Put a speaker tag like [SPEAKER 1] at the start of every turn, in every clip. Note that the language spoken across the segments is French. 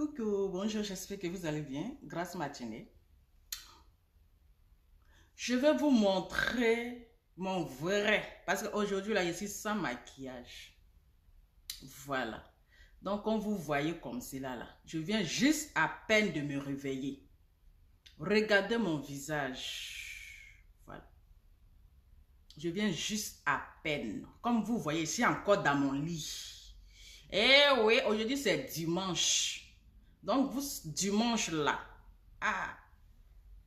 [SPEAKER 1] Coucou, bonjour, j'espère que vous allez bien. Grâce matinée. Je vais vous montrer mon vrai. Parce qu'aujourd'hui, là, je suis sans maquillage. Voilà. Donc, comme vous voyez comme cela, là, je viens juste à peine de me réveiller. Regardez mon visage. Voilà. Je viens juste à peine. Comme vous voyez, je suis encore dans mon lit. Eh oui, aujourd'hui, c'est dimanche. Donc, vous, dimanche là,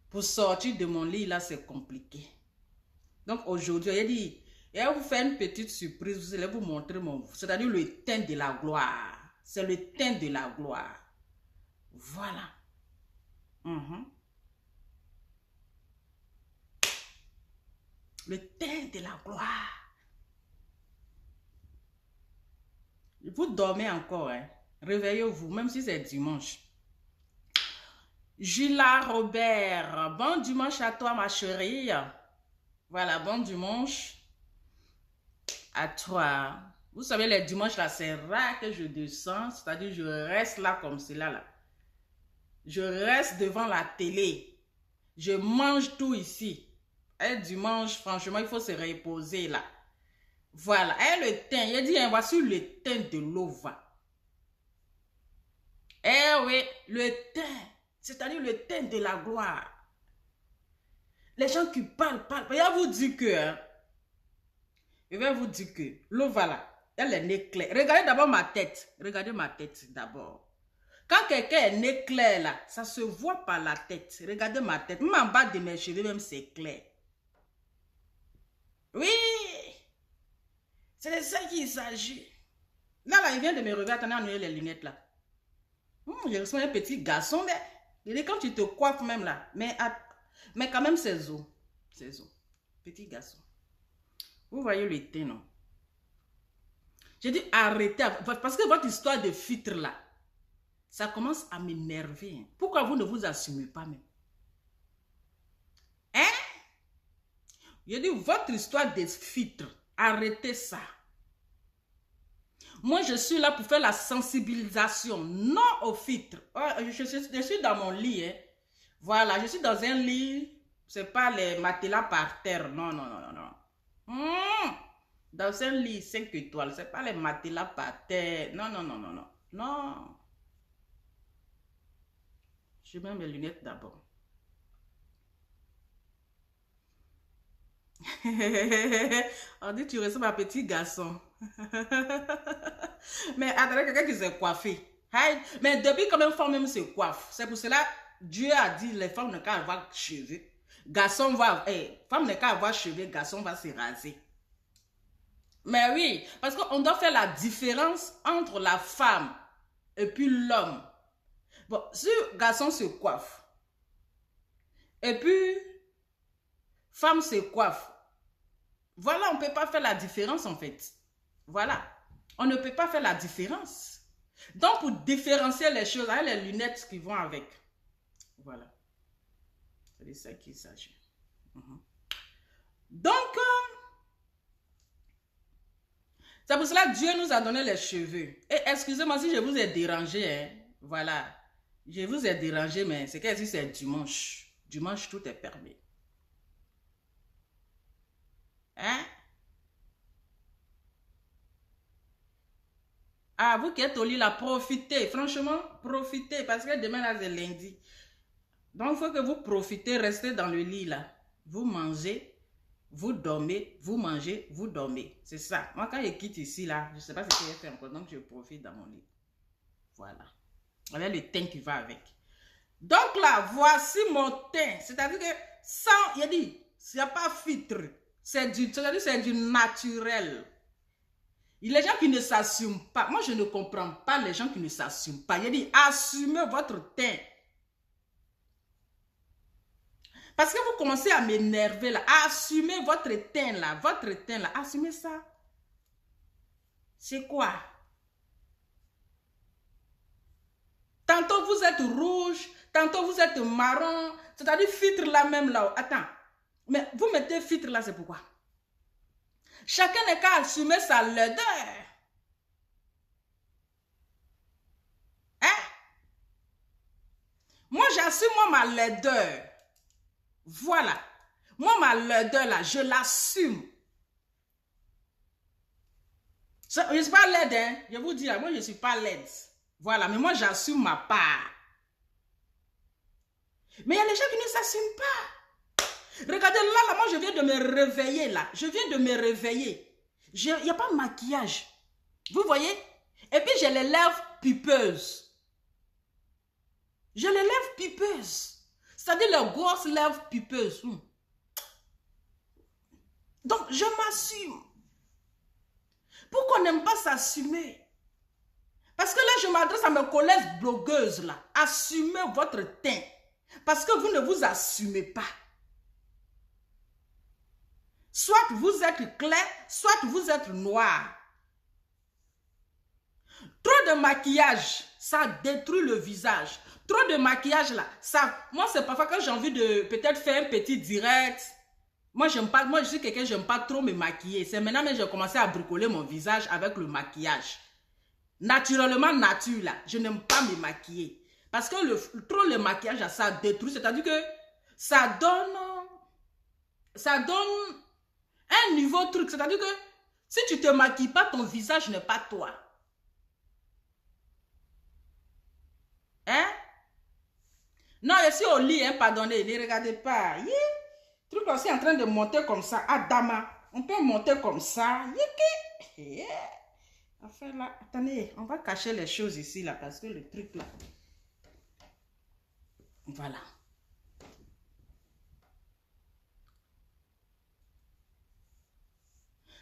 [SPEAKER 1] pour sortir de mon lit là, c'est compliqué. Donc, aujourd'hui, il a dit, il va vous faire une petite surprise, vous allez vous montrer c'est-à-dire le teint de la gloire. C'est le teint de la gloire. Voilà. Le teint de la gloire. Vous dormez encore, hein? Réveillez-vous, même si c'est dimanche. Julia Robert, bon dimanche à toi, ma chérie. Voilà, bon dimanche à toi. Vous savez, les dimanches, là, c'est rare que je descends, c'est-à-dire je reste là comme cela, là. Je reste devant la télé. Je mange tout ici. Et dimanche, franchement, il faut se reposer, là. Voilà. Et le teint, il dit, hein, voici le teint de l'ova. Eh oui, le teint, c'est-à-dire le teint de la gloire. Les gens qui parlent. Il va vous dire que, hein, je vais vous dire que l'ova là, elle est nez clair. Regardez d'abord ma tête. Regardez ma tête d'abord. Quand quelqu'un est nez clair là, ça se voit par la tête. Regardez ma tête. Même en bas de mes cheveux, même c'est clair. Oui, c'est de ça qu'il s'agit. Là, il vient de me regarder. Attendez, enlever les lunettes là. Je reçois un petit garçon, mais il est quand tu te coiffes même là. Mais quand même, c'est os. C'est os. Petit garçon. Vous voyez le teint, non? J'ai dit arrêtez. Parce que votre histoire de filtre là, ça commence à m'énerver. Hein. Pourquoi vous ne vous assumez pas même? Hein? J'ai dit votre histoire de filtre, arrêtez ça. Moi, je suis là pour faire la sensibilisation, non au filtre. Je suis dans mon lit. Hein. Voilà, je suis dans un lit. C'est pas les matelas par terre. Non, non, non, non, non. Dans un lit 5 étoiles. C'est pas les matelas par terre. Non, non, non, non, non. Non. Je mets mes lunettes d'abord. On dit tu ressembles à un petit garçon. Mais attendez, quelqu'un qui s'est coiffé. Mais depuis quand même femme même se coiffe. C'est pour cela Dieu a dit les femmes ne qu'à avoir cheveux. Garçon va, femme ne qu'à avoir cheveux, garçon va se raser. Mais oui, parce qu'on doit faire la différence entre la femme et puis l'homme. Bon, si garçon se coiffe et puis femme se coiffe, voilà, on ne peut pas faire la différence en fait. Voilà, on ne peut pas faire la différence. Donc, pour différencier les choses, il y a les lunettes qui vont avec. Voilà. C'est de ça qu'il s'agit. Donc, c'est pour cela que Dieu nous a donné les cheveux. Et excusez-moi si je vous ai dérangé. Hein. Voilà. Je vous ai dérangé, mais c'est que si c'est dimanche. Dimanche, tout est permis. Hein? Ah, vous qui êtes au lit là, profitez. Franchement, profitez. Parce que demain, là, c'est lundi. Donc, il faut que vous profitez, restez dans le lit là. Vous mangez, vous dormez, vous mangez, vous dormez. C'est ça. Moi, quand je quitte ici là, je ne sais pas ce que j'ai fait encore. Donc, je profite dans mon lit. Voilà. Avec le teint qui va avec. Donc là, voici mon teint. C'est-à-dire que sans, il a dit, il n'y a pas filtre. C'est-à-dire c'est du naturel. Il y a les gens qui ne s'assument pas. Moi, je ne comprends pas les gens qui ne s'assument pas. Il a dit, assumez votre teint. Parce que vous commencez à m'énerver là. Assumez votre teint là. Votre teint là. Assumez ça. C'est quoi? Tantôt vous êtes rouge. Tantôt vous êtes marron. C'est-à-dire filtre là même là. Attends. Mais vous mettez filtre là, c'est pourquoi? Chacun n'est qu'à assumer sa laideur. Hein? moi, ma laideur, voilà. Moi, ma laideur, là, je l'assume. Je ne suis pas laide, hein. Je vous dis, là, moi, je ne suis pas laide. Voilà, mais moi, j'assume ma part. Mais il y a des gens qui ne s'assument pas. Regardez, là, moi, je viens de me réveiller, là. Je viens de me réveiller. Il n'y a pas de maquillage. Vous voyez? Et puis, j'ai les lèvres pupeuses. J'ai les lèvres pupeuses. C'est-à-dire les grosses lèvres pupeuses. Donc, je m'assume. Pourquoi on n'aime pas s'assumer? Parce que là, je m'adresse à mes collègues blogueuses, là. Assumez votre teint. Parce que vous ne vous assumez pas. Soit vous êtes clair, soit vous êtes noir. Trop de maquillage, ça détruit le visage. Trop de maquillage là, ça... Moi, c'est parfois quand j'ai envie de peut-être faire un petit direct. Moi, j'aime pas... Moi, je suis quelqu'un, j'aime pas trop me maquiller. C'est maintenant que j'ai commencé à bricoler mon visage avec le maquillage. Naturellement, nature là, je n'aime pas me maquiller. Parce que trop le maquillage là, ça détruit. C'est-à-dire que ça donne un niveau truc. C'est-à-dire que si tu te maquilles pas, ton visage n'est pas toi. Hein? Non, je suis au lit, hein, pardonnez, ne regardez pas. Le truc aussi en train de monter comme ça. Adama, on peut monter comme ça. Enfin là, attendez, on va cacher les choses ici là, parce que le truc là. Voilà.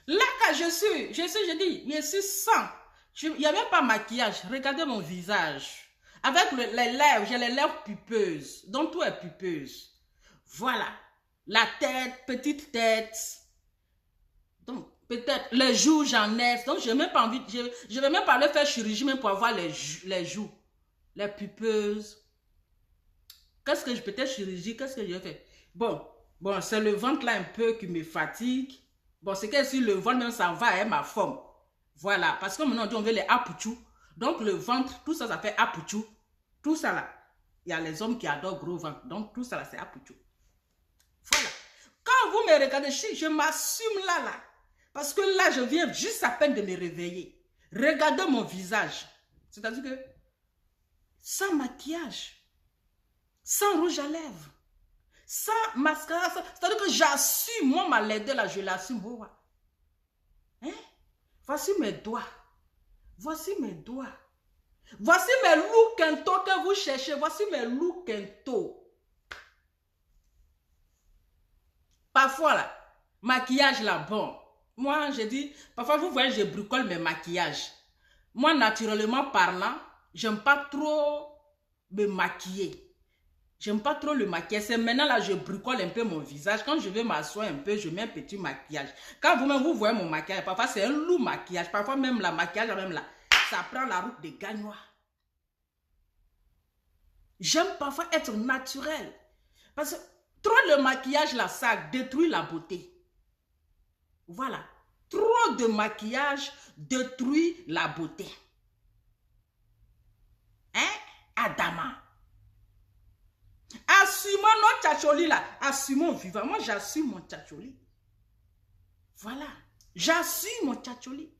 [SPEAKER 1] Là, quand je suis sans. Il n'y a même pas maquillage. Regardez mon visage. Avec les lèvres, j'ai les lèvres pupeuses. Donc, tout est pupeuse. Voilà. La tête, petite tête. Donc, peut-être les joues, j'en ai. Donc, je n'ai même pas envie. Je vais même pas aller faire chirurgie, même pour avoir les joues. Les pupeuses. Qu'est-ce que je peux être chirurgie? Qu'est-ce que je fais? Bon, c'est le ventre là un peu qui me fatigue. Bon, c'est que si le ventre même ça va à ma forme. Voilà. Parce que maintenant, on veut les apouchou. Donc, le ventre, tout ça, ça fait apouchou. Tout ça là. Il y a les hommes qui adorent gros ventre. Donc, tout ça là, c'est apouchou. Voilà. Quand vous me regardez, je m'assume là. Parce que là, je viens juste à peine de me réveiller. Regardez mon visage. C'est-à-dire que, sans maquillage, sans rouge à lèvres, sans mascara, c'est-à-dire que j'assume, moi, ma laideur là, je l'assume. Hein? Voici mes doigts. Voici mes doigts. Voici mes loups quinto que vous cherchez. Voici mes loups quinto. Parfois, là, maquillage là, bon. Moi, je dis, parfois, vous voyez, je bricole mes maquillages. Moi, naturellement parlant, j'aime pas trop me maquiller. J'aime pas trop le maquillage. C'est maintenant là, je bricole un peu mon visage. Quand je vais m'asseoir un peu, je mets un petit maquillage. Quand vous-même, vous voyez mon maquillage, parfois c'est un lourd maquillage. Parfois même la maquillage, même là, ça prend la route des gagnois. J'aime parfois être naturel. Parce que trop de maquillage là, ça détruit la beauté. Voilà. Trop de maquillage détruit la beauté. Hein? Adama. Assumons notre tchacholi là. Assumons vivant. Moi, j'assume mon tchacholi. Voilà. J'assume mon tchacholi.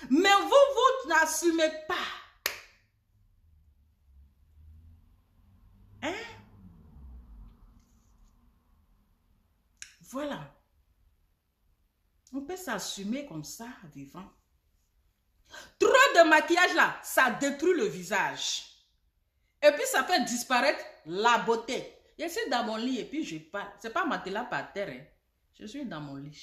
[SPEAKER 1] Mais vous n'assumez pas. Hein? Voilà. On peut s'assumer comme ça, vivant. Trop de maquillage là, ça détruit le visage. Et puis ça fait disparaître la beauté. Je suis dans mon lit et puis je parle. Ce n'est pas matelas par terre. Hein. Je suis dans mon lit.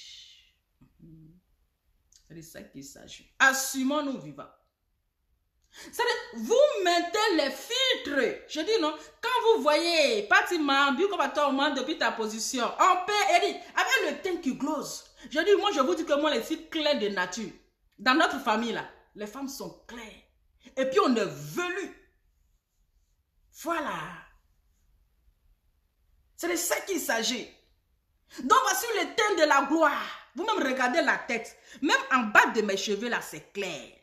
[SPEAKER 1] C'est de ça qu'il s'agit. Assumons-nous vivants. Vous mettez les filtres. Je dis non. Quand vous voyez, Patima, depuis ta position, on peut, avec le teint qui glose. Je dis, moi, je vous dis que moi, les filles claires de nature, dans notre famille, là, les femmes sont claires. Et puis, on est velu. Voilà. C'est de ça qu'il s'agit. Donc, voici le teint de la gloire. Vous-même regardez la tête. Même en bas de mes cheveux, là, c'est clair.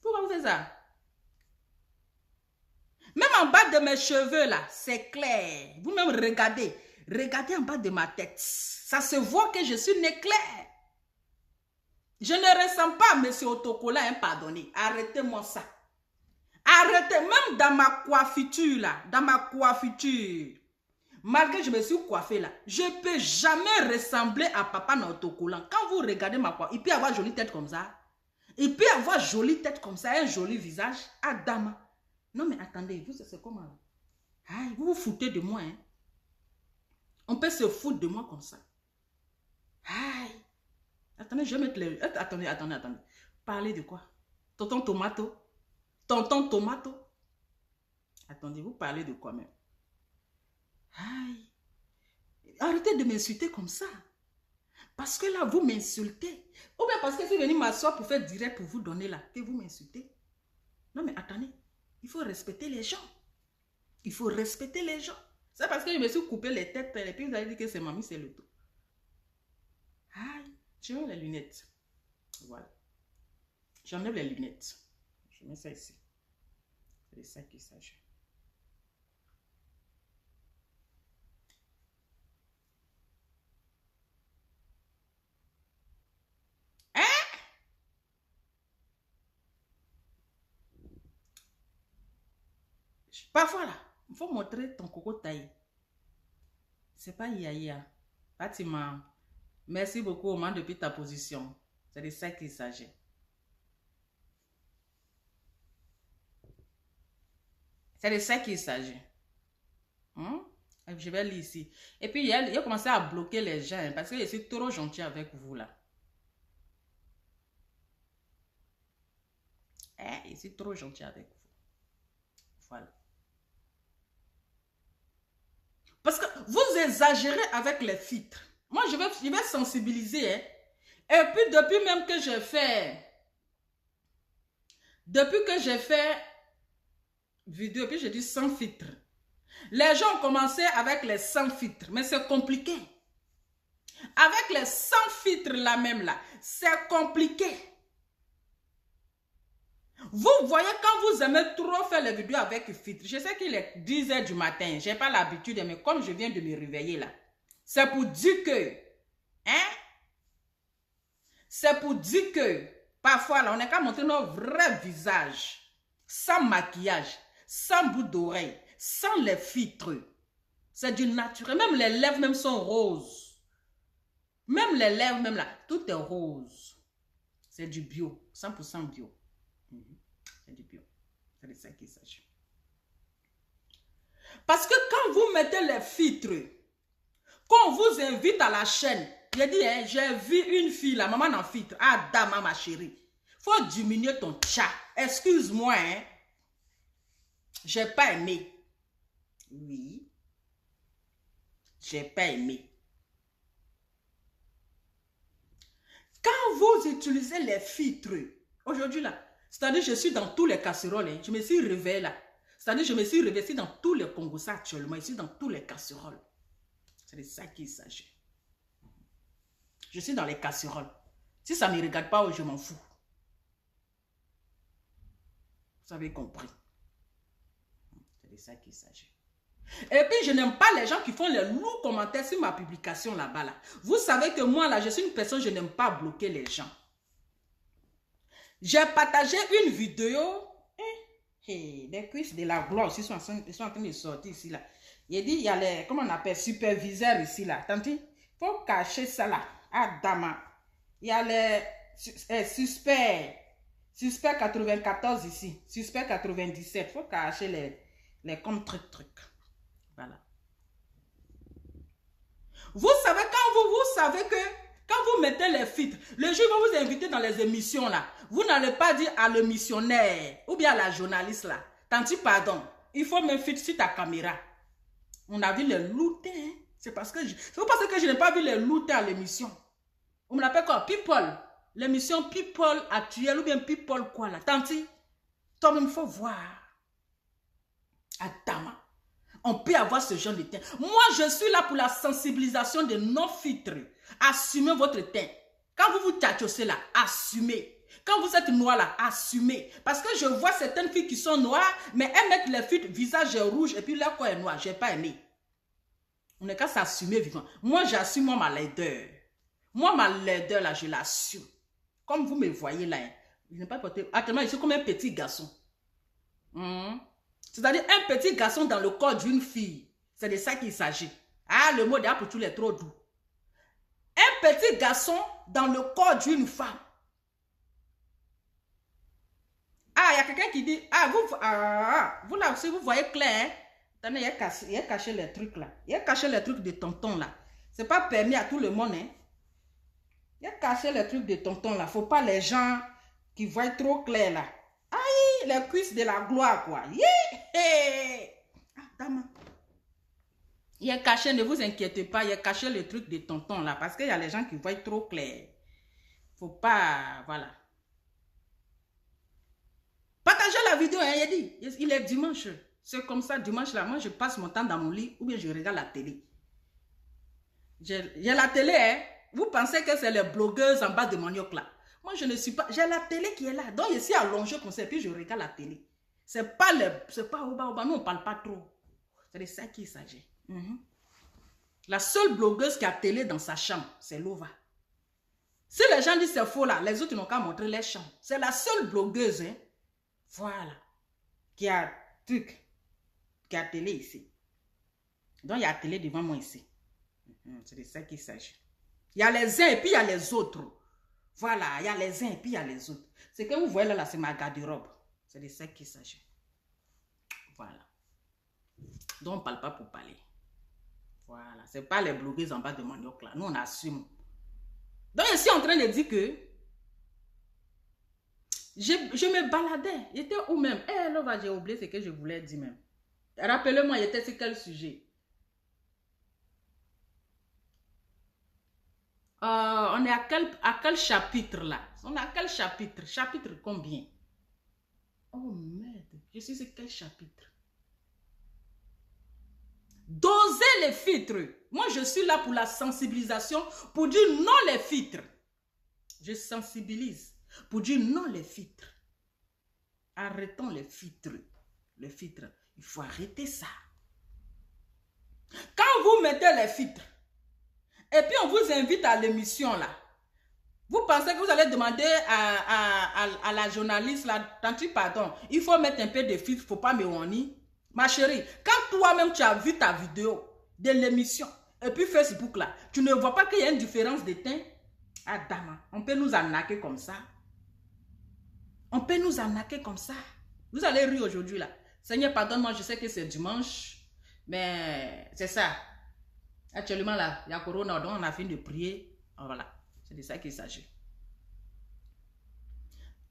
[SPEAKER 1] Pourquoi vous faites ça? Même en bas de mes cheveux, là, c'est clair. Vous-même, regardez. Regardez en bas de ma tête. Ça se voit que je suis né clair. Je ne ressemble pas à M. Otokola, hein, pardonnez. Arrêtez-moi ça. Arrêtez, même dans ma coiffure, là, dans ma coiffure, malgré que je me suis coiffée, là, je ne peux jamais ressembler à Papa Otokola. Quand vous regardez ma coiffure, il peut avoir jolie tête comme ça. Il peut avoir jolie tête comme ça, un joli visage. Adama. Non, mais attendez, vous, c'est comment là? Aïe, vous vous foutez de moi, hein? On peut se foutre de moi comme ça. Aïe. Attendez, je vais mettre les... Attendez. Parlez de quoi? Tonton Tomato? Tonton Tomato? Attendez, vous parlez de quoi même? Aïe. Arrêtez de m'insulter comme ça. Parce que là, vous m'insultez. Ou bien parce que je suis venu m'asseoir pour faire direct pour vous donner là, que vous m'insultez. Non, mais attendez. Il faut respecter les gens. Il faut respecter les gens. C'est parce que je me suis coupé les têtes et puis vous avez dit que c'est mamie, c'est le tout. Aïe, j'enlève les lunettes. Voilà. J'enlève les lunettes. Je mets ça ici. C'est ça qu'il s'agit. Hein? Parfois là, il faut montrer ton coco taillé. C'est pas Yaya. Fatima, merci beaucoup au moins depuis ta position. C'est de ça qu'il s'agit. C'est de ça qu'il s'agit. Je vais lire ici. Et puis, il a commencé à bloquer les gens hein, parce que je suis trop gentil avec vous là. Je suis trop gentil avec vous. Voilà. Parce que vous exagérez avec les filtres. Moi, je vais sensibiliser. Hein. Et puis, depuis même que j'ai fait... Depuis que j'ai fait vidéo, puis j'ai dit sans filtre. Les gens ont commencé avec les sans filtres, mais c'est compliqué. Avec les sans filtres là même là, c'est compliqué. Vous voyez quand vous aimez trop faire les vidéos avec filtre, je sais qu'il est 10 h du matin, je n'ai pas l'habitude, mais comme je viens de me réveiller là, c'est pour dire que, hein, c'est pour dire que, parfois là, on n'a qu'à montrer nos vrais visages, sans maquillage, sans bout d'oreille, sans les filtres. C'est du naturel. Même les lèvres même sont roses. Même les lèvres même là, tout est rose. C'est du bio, 100% bio. C'est du bio. C'est de ça qu'il s'agit. Parce que quand vous mettez les filtres, quand on vous invite à la chaîne, j'ai dit, hein, j'ai vu une fille, la maman en filtre. Ah, dama, ma chérie. Faut diminuer ton chat. Excuse-moi, hein. J'ai pas aimé. Oui. J'ai pas aimé. Quand vous utilisez les filtres, aujourd'hui là, c'est-à-dire je suis dans tous les casseroles, hein, je me suis réveillée là. C'est-à-dire je me suis réveillée dans tous les Congos actuellement, ici dans tous les casseroles. C'est de ça qu'il s'agit. Je suis dans les casseroles. Si ça ne me regarde pas, je m'en fous. Vous avez compris. C'est de ça qu'il s'agit. Et puis, je n'aime pas les gens qui font les lourds commentaires sur ma publication là-bas. Là. Vous savez que moi, là, je suis une personne, je n'aime pas bloquer les gens. J'ai partagé une vidéo. Les cuisses de la gloire ils sont en train de sortir ici. Là. Il dit, il y a les, comment on appelle, superviseurs ici. Là. Tanti, il faut cacher ça là. Ah, dama. Il y a les suspects 94 ici. Suspect 97. Il faut cacher les comme truc. Voilà. Vous savez, vous savez que quand vous mettez les filtres, le jour où vous invitez dans les émissions là, vous n'allez pas dire à le missionnaire ou bien à la journaliste là, tanti pardon, il faut me filtrer sur ta caméra. On a vu les loutins. Hein? C'est parce que je n'ai pas vu les loutins à l'émission. On me l'appelle quoi? People. L'émission People actuelle ou bien People quoi là. Tanti, toi-même il faut voir. Adama. On peut avoir ce genre de teint. Moi, je suis là pour la sensibilisation de nos filtres. Assumez votre teint. Quand vous vous tchatchossez là, assumez. Quand vous êtes noir là, assumez. Parce que je vois certaines filles qui sont noires, mais elles mettent les filtres, visage rouge et puis leur corps est noir. Je n'ai pas aimé. On n'est qu'à s'assumer vivant. Moi, j'assume moi, ma laideur. Moi, ma laideur là, je l'assume. Comme vous me voyez là, hein, je n'ai pas porté. Actuellement, je suis comme un petit garçon. C'est-à-dire un petit garçon dans le corps d'une fille. C'est de ça qu'il s'agit. Ah, le mot d'art pour tous les trop doux. Un petit garçon dans le corps d'une femme. Ah, il y a quelqu'un qui dit, vous là aussi, vous voyez clair, hein? Attendez, il a caché les trucs là. Il a caché les trucs de tonton là. C'est pas permis à tout le monde, hein. Il a caché les trucs de tonton là. Faut pas les gens qui voient trop clair là. Aïe, les cuisses de la gloire quoi. Yeah! Ah, dame. Il a caché, ne vous inquiétez pas, il a caché les trucs de tonton là. Parce qu'il y a les gens qui voient trop clair. Faut pas, voilà. Partagez la vidéo, hein, il a dit. Il est dimanche. C'est comme ça, dimanche là, moi je passe mon temps dans mon lit ou bien je regarde la télé. J'ai la télé, hein. Vous pensez que c'est les blogueuses en bas de manioc là. Moi je ne suis pas, j'ai la télé qui est là. Donc je suis allongé comme ça et puis je regarde la télé. C'est pas au bas, nous on parle pas trop. C'est de ça qu'il s'agit. La seule blogueuse qui a télé dans sa chambre, c'est Lova. Si les gens disent c'est faux là, les autres n'ont qu'à montrer les chambres. C'est la seule blogueuse, hein. Voilà, qui a truc, qui a télé ici. Donc, il y a télé devant moi ici. C'est de ça qu'il s'agit. Il y a les uns et puis il y a les autres. Voilà, il y a les uns et puis il y a les autres. Ce que vous voyez là, c'est ma garde-robe. C'est de ça qu'il s'agit. Voilà. Donc, on ne parle pas pour parler. Voilà, ce n'est pas les blogueuses en bas de manioc là. Nous, on assume. Donc, je suis en train de dire que je me baladais. J'étais où même? Eh, là, j'ai oublié ce que je voulais dire même. Rappelez-moi, j'étais sur quel sujet? On est à quel chapitre là? On est à quel chapitre? Chapitre combien? Oh merde, je suis sur quel chapitre? Doser les filtres. Moi, je suis là pour la sensibilisation, pour dire non les filtres. Je sensibilise pour dire non les filtres. Arrêtons les filtres. Les filtres, il faut arrêter ça. Quand vous mettez les filtres, et puis on vous invite à l'émission là, vous pensez que vous allez demander à la journaliste là, tanti pardon, il faut mettre un peu de filtre, il ne faut pas me honner. Ma chérie, quand toi-même tu as vu ta vidéo de l'émission, et puis Facebook là, tu ne vois pas qu'il y a une différence de teint? Ah dame, on peut nous arnaquer comme ça. On peut nous arnaquer comme ça. Vous allez rire aujourd'hui là. Seigneur, pardonne-moi, je sais que c'est dimanche, mais c'est ça. Actuellement là, il y a Corona, donc on a fini de prier. Voilà, c'est de ça qu'il s'agit.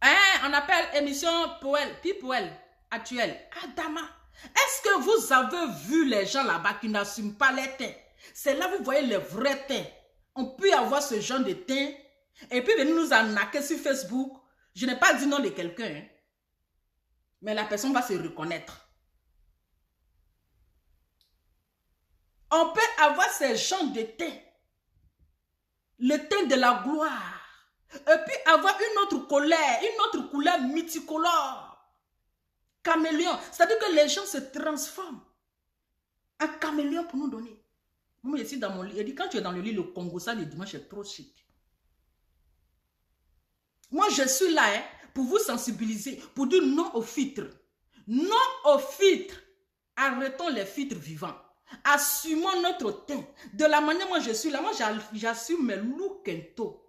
[SPEAKER 1] Hein, on appelle émission Poel actuelle. Ah dama, est-ce que vous avez vu les gens là-bas qui n'assument pas les teints? C'est là vous voyez les vrais teints. On peut avoir ce genre de teint et puis venir nous arnaquer sur Facebook. Je n'ai pas dit nom de quelqu'un, hein, mais la personne va se reconnaître. On peut avoir ces gens de teint, le teint de la gloire, et puis avoir une autre couleur multicolore, caméléon. C'est-à-dire que les gens se transforment en caméléon pour nous donner. Moi, je suis dans mon lit. Il dit, quand tu es dans le lit, le Congo, ça, le dimanche, c'est trop chic. Moi, je suis là hein, pour vous sensibiliser, pour dire non au filtre. Non au filtre. Arrêtons les filtres vivants. Assumons notre teint. De la manière moi je suis là, moi j'assume mes looks kento.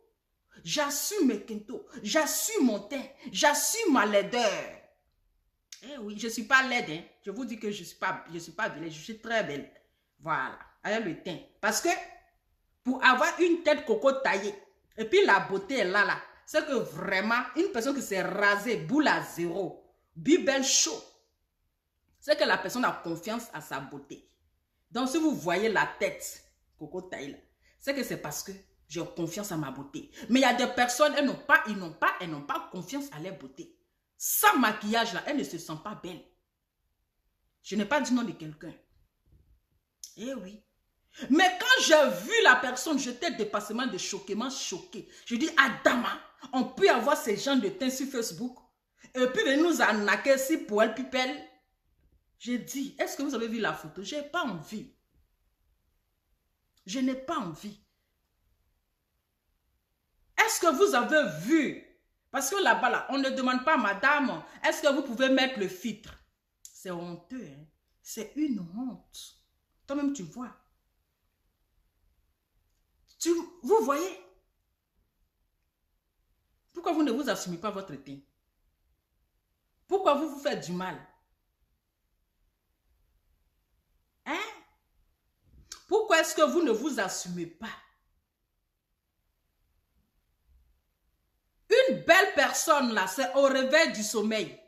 [SPEAKER 1] J'assume mes kento. J'assume mon teint. J'assume ma laideur. Eh oui, je ne suis pas laide. Hein. Je vous dis que je ne suis pas belle. Je suis très belle. Voilà. Avec le teint. Parce que pour avoir une tête coco taillée, et puis la beauté est là. C'est que vraiment, une personne qui s'est rasée, boule à zéro, bibel chaud, c'est que la personne a confiance à sa beauté. Donc, si vous voyez la tête, coco taille, c'est que c'est parce que j'ai confiance à ma beauté. Mais il y a des personnes, elles n'ont pas confiance à leur beauté. Sans maquillage, là, elles ne se sentent pas belles. Je n'ai pas dit nom de quelqu'un. Eh oui. Mais quand j'ai vu la personne, j'étais dépassement de choquement choqué. Je dis, Adama, on peut avoir ces gens de teint sur Facebook et puis venir nous arnaquer si pour elle pipelle. J'ai dit, est-ce que vous avez vu la photo? Je n'ai pas envie. Je n'ai pas envie. Est-ce que vous avez vu? Parce que là-bas, là, on ne demande pas, madame, est-ce que vous pouvez mettre le filtre? C'est honteux, hein? C'est une honte. Toi-même, tu vois. Vous voyez? Pourquoi vous ne vous assumez pas votre teint? Pourquoi vous vous faites du mal? Hein? Pourquoi est-ce que vous ne vous assumez pas? Une belle personne là, c'est au réveil du sommeil,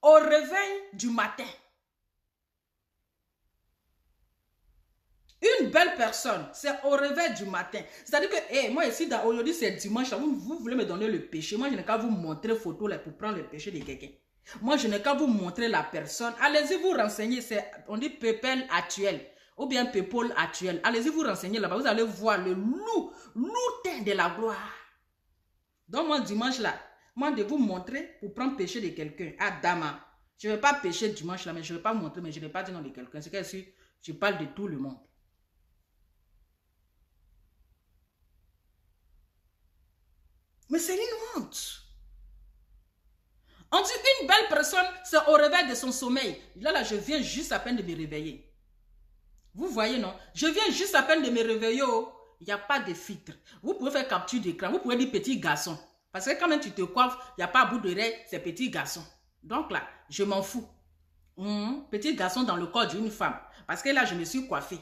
[SPEAKER 1] au réveil du matin. Une belle personne, c'est au réveil du matin. C'est-à-dire que, moi ici, aujourd'hui c'est dimanche, vous voulez me donner le péché. Moi, je n'ai qu'à vous montrer photo là, pour prendre le péché de quelqu'un. Moi, je n'ai qu'à vous montrer la personne. Allez-y vous renseigner, on dit Pépel actuel, ou bien Pépol actuel. Allez-y vous renseigner là-bas, vous allez voir le loup de la gloire. Donc moi, dimanche là, moi de vous montrer pour prendre péché de quelqu'un. Adama, je ne vais pas pécher dimanche là, mais je ne vais pas montrer, mais je ne vais pas dire nom de quelqu'un. C'est que si je parle de tout le monde. Mais c'est une honte. On dit une belle personne, c'est au réveil de son sommeil. Là, je viens juste à peine de me réveiller. Vous voyez, non? Je viens juste à peine de me réveiller. Il n'y a pas de filtre. Vous pouvez faire capture d'écran. Vous pouvez dire petit garçon. Parce que quand même tu te coiffes, il n'y a pas à bout d'oreille, c'est petit garçon. Donc là, je m'en fous. Petit garçon dans le corps d'une femme. Parce que là, je me suis coiffée.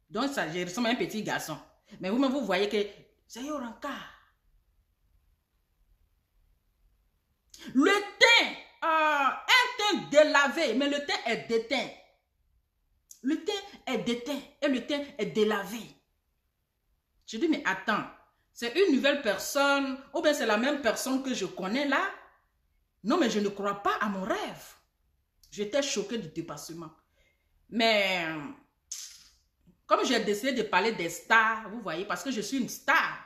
[SPEAKER 1] Donc ça, je ressemble à un petit garçon. Mais vous-même, vous voyez que c'est un rencard. Le teint, un teint délavé, mais le teint est déteint. Le teint est déteint et le teint est délavé. Je dis, mais attends, c'est une nouvelle personne ou bien c'est la même personne que je connais là? Non, mais je ne crois pas à mon rêve. J'étais choquée du dépassement. Mais, comme j'ai décidé de parler des stars, vous voyez, parce que je suis une star.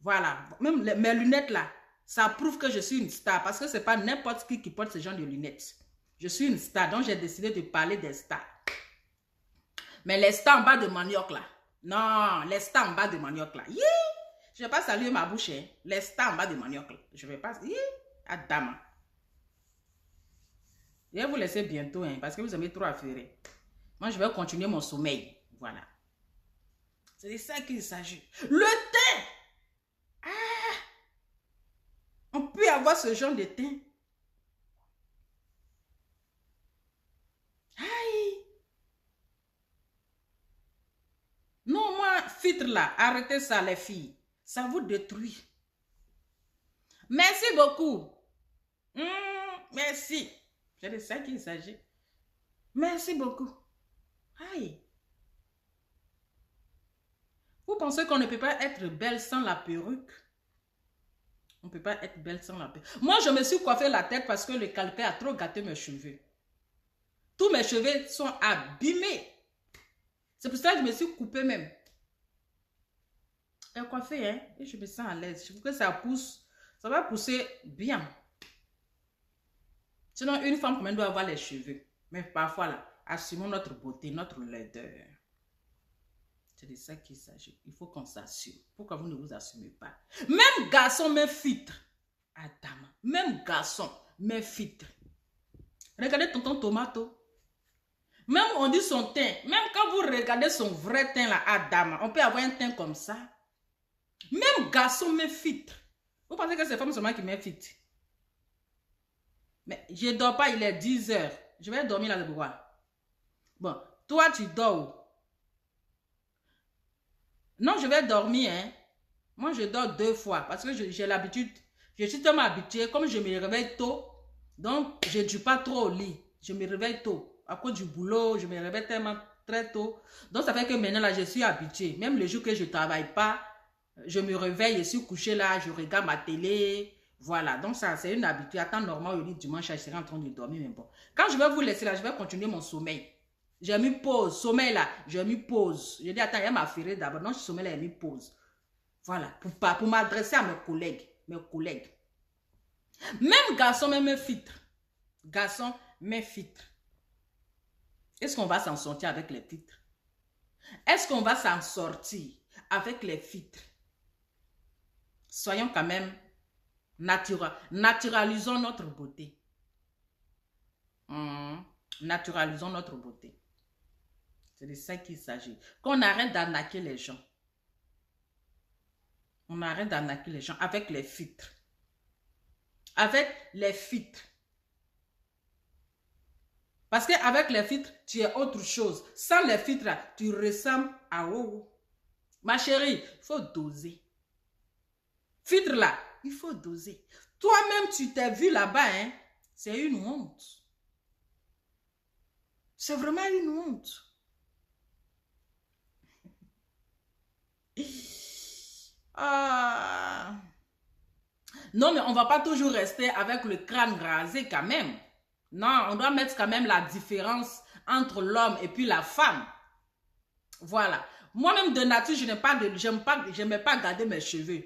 [SPEAKER 1] Voilà, même mes lunettes là. Ça prouve que je suis une star parce que ce n'est pas n'importe qui porte ce genre de lunettes. Je suis une star, donc j'ai décidé de parler des stars. Mais les stars en bas de manioc là. Non, les stars en bas de manioc là. Je ne vais pas saluer ma bouche. Hein. Les stars en bas de manioc là. Je ne vais pas. Adama. Je vais vous laisser bientôt hein, parce que vous avez trop affairé. Moi, je vais continuer mon sommeil. Voilà. C'est de ça qu'il s'agit. Le teint. On peut avoir ce genre de teint. Aïe. Non, moi, filtre là, arrêtez ça les filles. Ça vous détruit. Merci beaucoup. Merci. C'est de ça qu'il s'agit. Merci beaucoup. Aïe. Vous pensez qu'on ne peut pas être belle sans la perruque? On ne peut pas être belle sans la perruque. Moi, je me suis coiffé la tête parce que le calcaire a trop gâté mes cheveux. Tous mes cheveux sont abîmés. C'est pour ça que je me suis coupé même. Et coiffé, hein? Et je me sens à l'aise. Je veux que ça pousse. Ça va pousser bien. Sinon, une femme, quand même, doit avoir les cheveux. Mais parfois, là, assumons notre beauté, notre laideur. C'est de ça qu'il s'agit. Il faut qu'on s'assure. Pourquoi vous ne vous assumez pas? Même garçon, même filtre. Adama. Même garçon, même filtre. Regardez tonton Tomato. Même on dit son teint. Même quand vous regardez son vrai teint là, Adama, on peut avoir un teint comme ça. Même garçon, même filtre. Vous pensez que c'est femme seulement qui met filtre? Mais je ne dors pas, il est 10 heures. Je vais dormir là de bois. Bon, toi tu dors. Non, je vais dormir, hein. Moi, je dors 2 fois parce que j'ai l'habitude. Je suis tellement habituée. Comme je me réveille tôt, donc je ne dors pas trop au lit. Je me réveille tôt. À cause du boulot, je me réveille tellement très tôt. Donc, ça fait que maintenant, là, je suis habituée. Même le jour que je ne travaille pas, je me réveille, je suis couchée là, je regarde ma télé. Voilà, donc ça, c'est une habitude. À temps normal, au lit, dimanche, je serai en train de dormir, mais bon. Quand je vais vous laisser là, je vais continuer mon sommeil. J'ai mis pause. Sommeil là, j'ai mis pause. J'ai dit, attends, il y a ma ferrée d'abord. Non, sommeil là, j'ai mis pause. Voilà, pour m'adresser à mes collègues. Mes collègues. Même garçon, même filtre. Garçon, mes filtres. Est-ce qu'on va s'en sortir avec les filtres? Est-ce qu'on va s'en sortir avec les filtres? Soyons quand même naturalisons notre beauté. Naturalisons notre beauté. C'est de ça qu'il s'agit. Qu'on arrête d'arnaquer les gens. On arrête d'arnaquer les gens avec les filtres. Avec les filtres. Parce qu'avec les filtres, tu es autre chose. Sans les filtres, tu ressembles à oh. Ma chérie, il faut doser. Filtre là, il faut doser. Toi-même, tu t'es vu là-bas, hein? C'est une honte. C'est vraiment une honte. Ah. Non, mais on ne va pas toujours rester avec le crâne rasé quand même. Non, on doit mettre quand même la différence entre l'homme et puis la femme. Voilà. Moi-même de nature, je n'aimais pas garder mes cheveux.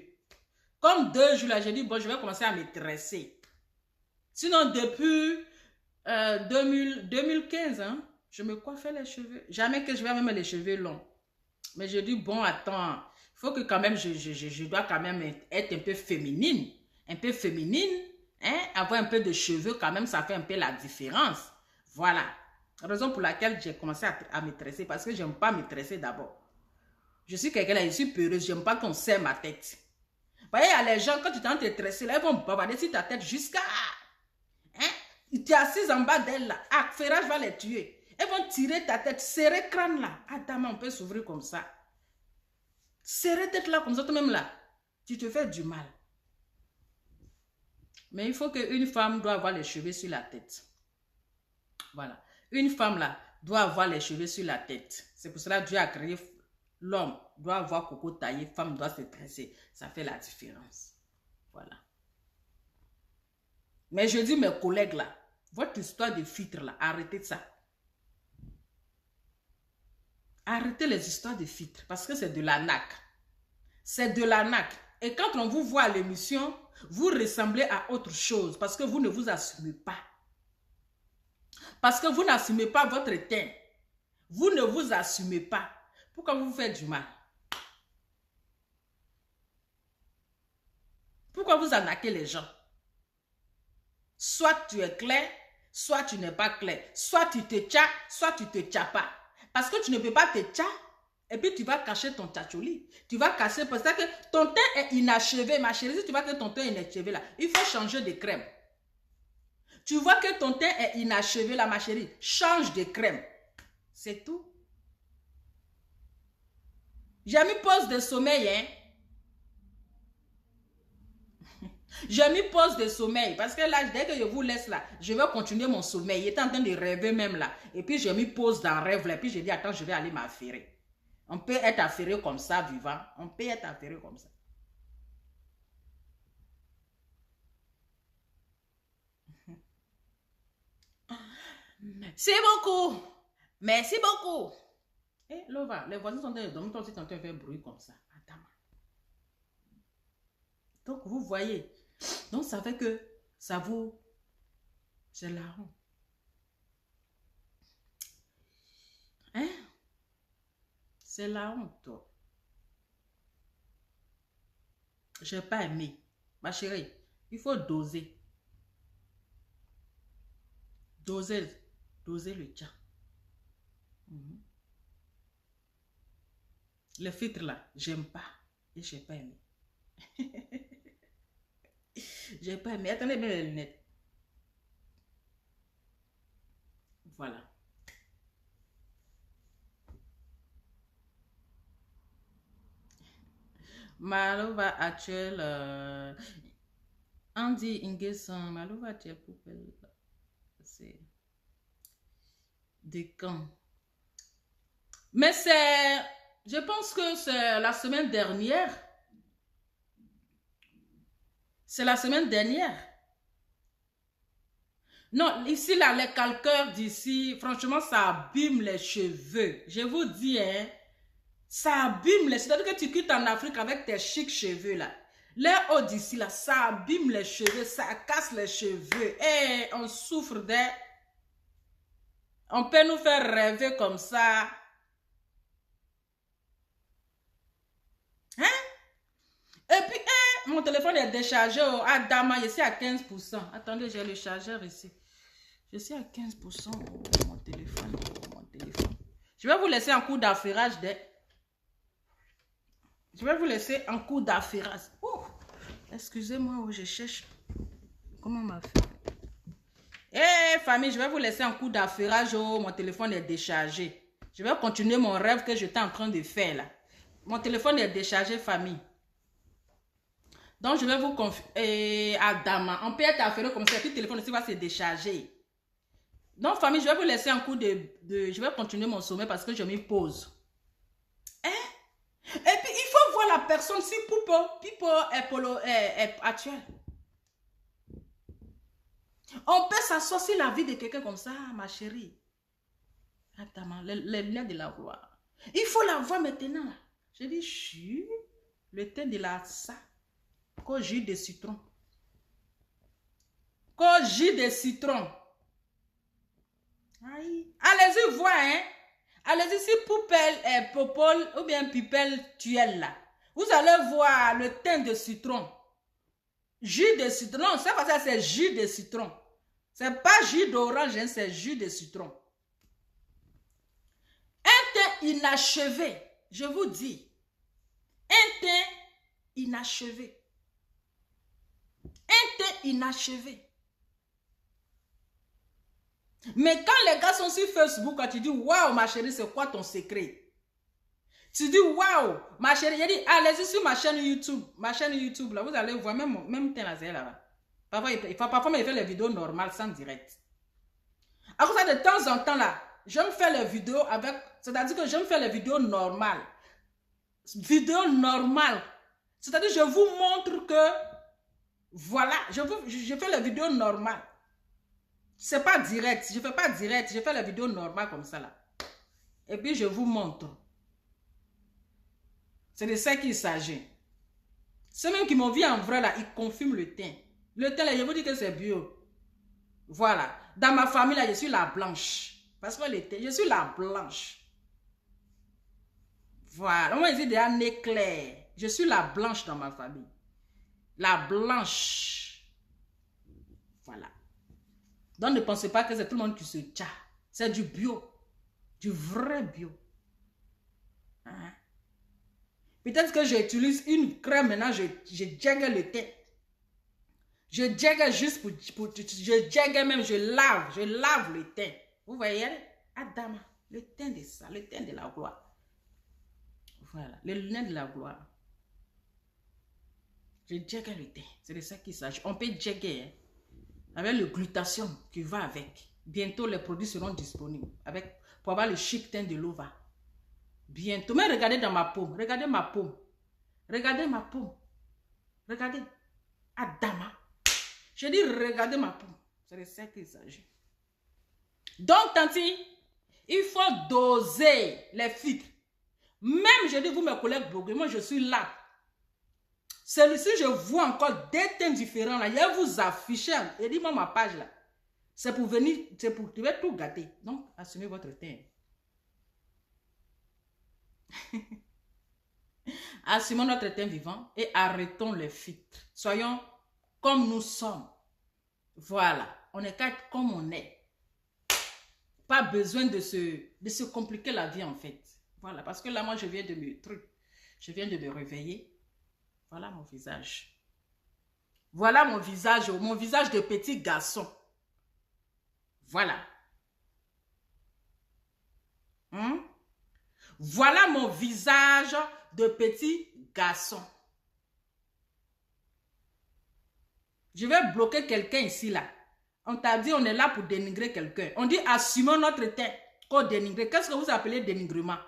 [SPEAKER 1] Comme 2 jours là, j'ai dit, bon, je vais commencer à me tresser. Sinon, depuis 2015, hein, je me coiffais les cheveux. Jamais que je vais même les cheveux longs. Mais je dis, bon, attends, il faut que quand même, je dois quand même être un peu féminine. Un peu féminine, hein, avoir un peu de cheveux quand même, ça fait un peu la différence. Voilà. La raison pour laquelle j'ai commencé à me tresser, parce que je n'aime pas me tresser d'abord. Je suis quelqu'un là, je suis peureuse, je n'aime pas qu'on serre ma tête. Vous voyez, il y a les gens, quand tu t'en te tresser là, ils vont bavarder sur ta tête jusqu'à... Hein? Tu es assise en bas d'elle là. Ah, Ferrage va les tuer. Ils vont tirer ta tête, serrer crâne là. Ah, dame, on peut s'ouvrir comme ça. Serrer tête là, comme ça, toi-même là. Tu te fais du mal. Mais il faut qu'une femme doit avoir les cheveux sur la tête. Voilà. Une femme là doit avoir les cheveux sur la tête. C'est pour cela que Dieu a créé l'homme. Doit avoir coco taillé, femme doit se tresser. Ça fait la différence. Voilà. Mais je dis mes collègues là, votre histoire de filtre là, arrêtez ça. Arrêtez les histoires de filtre parce que c'est de l'arnaque. C'est de l'arnaque. Et quand on vous voit à l'émission, vous ressemblez à autre chose parce que vous ne vous assumez pas. Parce que vous n'assumez pas votre teint. Vous ne vous assumez pas. Pourquoi vous vous faites du mal? Pourquoi vous arnaquez les gens? Soit tu es clair, soit tu n'es pas clair. Soit tu te tchas, soit tu te tchas pas. Parce que tu ne peux pas te tchas. Et puis tu vas cacher ton tchatchouli. Tu vas cacher parce que ton teint est inachevé. Ma chérie, si tu vois que ton teint est inachevé là, il faut changer de crème. Tu vois que ton teint est inachevé là, ma chérie, change de crème. C'est tout. J'ai mis pause de sommeil, hein. J'ai mis pause de sommeil parce que là, dès que je vous laisse là, je vais continuer mon sommeil. Il est en train de rêver même là. Et puis j'ai mis pause dans le rêve là. Et puis j'ai dit, attends, je vais aller m'affairer. On peut être affairé comme ça, vivant. On peut être affairé comme ça. C'est beaucoup. Merci beaucoup. Eh, Lova, les voisins sont en train de dormir. Toi aussi, tu es en train de faire bruit comme ça. Attends. Donc, vous voyez. Donc, ça fait que ça vous... C'est la honte. Hein? C'est la honte. Je n'ai pas aimé. Ma chérie, il faut doser. Doser le tien. Le filtre là, j'aime pas. Et je n'ai pas aimé. J'ai pas aimé. Attendez bien les lunettes. Voilà. Malova actuelle. Andy Ingeson. Malova actuelle poubelle. C'est. Des camps. Mais c'est. Je pense que c'est la semaine dernière. C'est la semaine dernière. Non, ici, là, les calqueurs d'ici, franchement, ça abîme les cheveux. Je vous dis, hein, ça abîme les cheveux. C'est-à-dire que tu quittes en Afrique avec tes chics cheveux, là. Les hauts d'ici, là, ça abîme les cheveux, ça casse les cheveux. Et on souffre des... On peut nous faire rêver comme ça. Hein? Et puis, mon téléphone est déchargé. Oh, Adama, je suis à 15%. Attendez, j'ai le chargeur ici. Je suis à 15% mon téléphone. Je vais vous laisser en cours d'affairage. Je vais vous laisser en cours d'affairage. Excusez-moi, je cherche. Comment m'a fait? Famille, je vais vous laisser en cours d'affairage. Mon téléphone est déchargé. Je vais continuer mon rêve que j'étais en train de faire là. Mon téléphone est déchargé, famille. Donc, je vais vous confier à Dama. On peut être affairé comme ça, puis le téléphone aussi va se décharger. Donc, famille, je vais vous laisser en cours je vais continuer mon sommet parce que je m'y pose. Et puis, il faut voir la personne si Pipo est actuel. On peut s'asseoir sur la vie de quelqu'un comme ça, ma chérie. Attends, les lunettes de la gloire. Il faut la voir maintenant. Je dis, chut, le teint de la ça. Qu'au jus de citron. Qu'au jus de citron. Allez-y voir, hein. Allez-y si Poupelle, Popol ou bien Pipel tuelle là. Vous allez voir le teint de citron. Jus de citron. Non, ça c'est jus de citron. C'est pas jus d'orange, hein, c'est jus de citron. Un teint inachevé, je vous dis. Un teint inachevé. Un teint inachevé. Mais quand les gars sont sur Facebook, quand tu dis waouh, ma chérie, c'est quoi ton secret? Tu dis waouh, ma chérie, il dit allez-y sur ma chaîne YouTube. Ma chaîne YouTube, là, vous allez voir, même teint laser là-bas. Parfois, il fait les vidéos normales sans direct. À cause de temps en temps, là, je me fais les vidéos avec. C'est-à-dire que je me fais les vidéos normales. Vidéos normales. C'est-à-dire, je vous montre que. Voilà, je fais les vidéos normales. C'est pas direct. Je fais pas direct. Je fais les vidéos normales comme ça, là. Et puis, je vous montre. C'est de ça qu'il s'agit. Ceux même qui m'ont vu en vrai, là, ils confirment le teint. Le teint, là, je vous dis que c'est bio. Voilà. Dans ma famille, là, je suis la blanche. Parce que le teint, je suis la blanche. Voilà. Moi, je dis déjà nez clair. Je suis la blanche dans ma famille. La blanche. Voilà. Donc, ne pensez pas que c'est tout le monde qui se tcha. C'est du bio. Du vrai bio. Hein? Peut-être que j'utilise une crème maintenant, je jague le teint. Je jague juste je jague même, je lave le teint. Vous voyez? Adama, le teint de ça, le teint de la gloire. Voilà, le lunettes de la gloire. Je jague le teint, c'est de ça qu'il s'agit. On peut jaguer, hein, avec le glutathion qui va avec. Bientôt, les produits seront disponibles pour avoir le chic teint de l'ova. Bientôt. Mais regardez dans ma paume. Regardez ma paume. Regardez ma paume. Regardez. Adama. Je dis regardez ma paume. C'est de ça qu'il s'agit. Donc, tanti, il faut doser les filtres. Même, je dis, vous, mes collègues blogueurs, moi, je suis là. Celui-ci, je vois encore des teints différents. Là. Je vais vous afficher. Et dis-moi ma page là. C'est pour venir, c'est pour tu vas tout gâter. Donc, assumez votre teint. Assumons notre teint vivant et arrêtons les filtres. Soyons comme nous sommes. Voilà. On est quatre comme on est. Pas besoin de se compliquer la vie en fait. Voilà. Parce que là, moi, je viens de me réveiller. Voilà mon visage. Voilà mon visage de petit garçon. Voilà. Voilà mon visage de petit garçon. Je vais bloquer quelqu'un ici, là. On t'a dit on est là pour dénigrer quelqu'un. On dit assumons notre teint qu'on dénigre. Qu'est-ce que vous appelez dénigrement?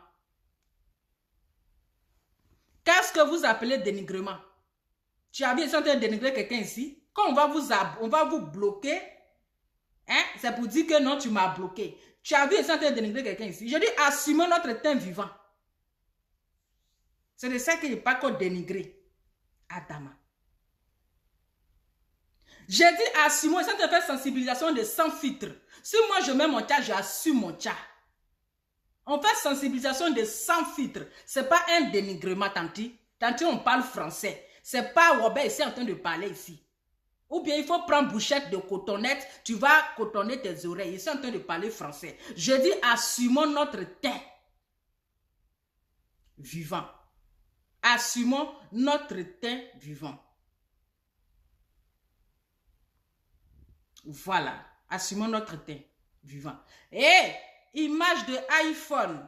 [SPEAKER 1] Qu'est-ce que vous appelez dénigrement? Tu as bien en train de dénigrer quelqu'un ici? Quand on va vous bloquer, Hein? C'est pour dire que non, tu m'as bloqué. Tu as vu, ils sont en train de dénigrer quelqu'un ici. Je dis, assumons notre teint vivant. C'est de ça qu'il n'est pas qu'on dénigrer. Adama. J'ai dit, assumons, ils sont en train de faire sensibilisation de sans filtre. Si moi je mets mon chat, j'assume mon chat. On fait sensibilisation de sans filtre. Ce n'est pas un dénigrement, tanti. Tanti, on parle français. Ce n'est pas Robert ici en train de parler ici. Ou bien il faut prendre bouchette de cotonnette, tu vas cotonner tes oreilles. Ici en train de parler français. Je dis, assumons notre teint vivant. Assumons notre teint vivant. Voilà. Assumons notre teint vivant. Et image de iPhone.